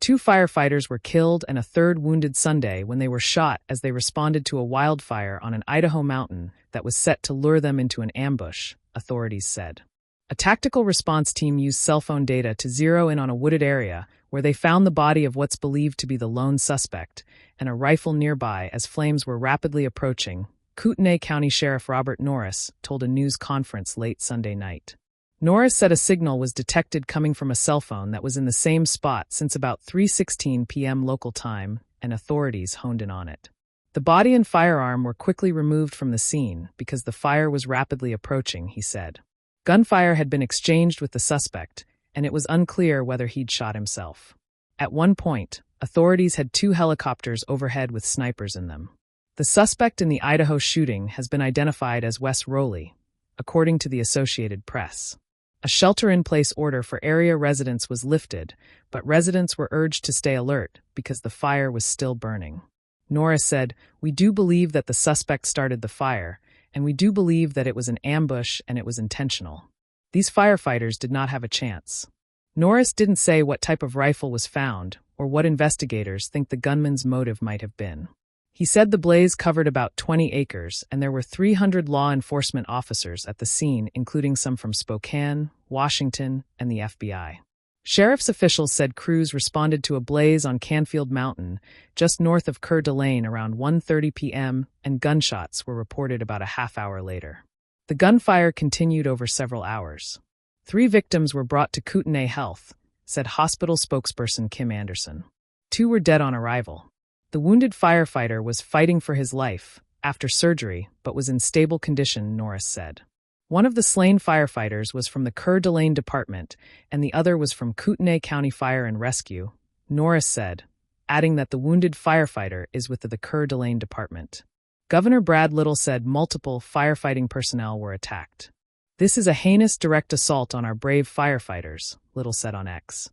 2 firefighters were killed and a third wounded Sunday when they were shot as they responded to a wildfire on an Idaho mountain that was set to lure them into an ambush, authorities said. A tactical response team used cell phone data to zero in on a wooded area where they found the body of what's believed to be the lone suspect and a rifle nearby as flames were rapidly approaching, Kootenai County Sheriff Robert Norris told a news conference late Sunday night. Norris said a signal was detected coming from a cell phone that was in the same spot since about 3:16 p.m. local time, and authorities honed in on it. The body and firearm were quickly removed from the scene because the fire was rapidly approaching, he said. Gunfire had been exchanged with the suspect, and it was unclear whether he'd shot himself. At one point, authorities had 2 helicopters overhead with snipers in them. The suspect in the Idaho shooting has been identified as Wes Rowley, according to the Associated Press. A shelter-in-place order for area residents was lifted, but residents were urged to stay alert because the fire was still burning. Norris said, "We do believe that the suspect started the fire, and we do believe that it was an ambush and it was intentional. These firefighters did not have a chance." Norris didn't say what type of rifle was found or what investigators think the gunman's motive might have been. He said the blaze covered about 20 acres and there were 300 law enforcement officers at the scene, including some from Spokane, Washington, and the FBI. Sheriff's officials said crews responded to a blaze on Canfield Mountain, just north of Coeur d'Alene around 1:30 p.m., and gunshots were reported about a half hour later. The gunfire continued over several hours. 3 victims were brought to Kootenai Health, said hospital spokesperson Kim Anderson. 2 were dead on arrival. The wounded firefighter was fighting for his life after surgery but was in stable condition, Norris said. One of the slain firefighters was from the Coeur d'Alene Department and the other was from Kootenai County Fire and Rescue, Norris said, adding that the wounded firefighter is with the Coeur d'Alene Department. Governor Brad Little said multiple firefighting personnel were attacked. "This is a heinous direct assault on our brave firefighters," Little said on X.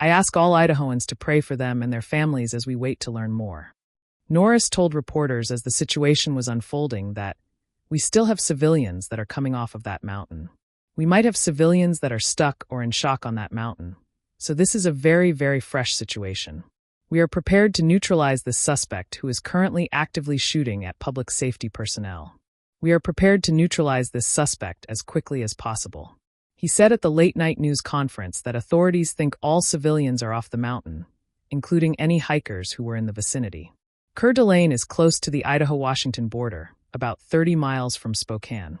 "I ask all Idahoans to pray for them and their families as we wait to learn more." Norris told reporters as the situation was unfolding that, "We still have civilians that are coming off of that mountain. We might have civilians that are stuck or in shock on that mountain. So this is a very, very fresh situation. We are prepared to neutralize this suspect who is currently actively shooting at public safety personnel. We are prepared to neutralize this suspect as quickly as possible." He said at the late-night news conference that authorities think all civilians are off the mountain, including any hikers who were in the vicinity. Coeur d'Alene is close to the Idaho-Washington border, about 30 miles from Spokane.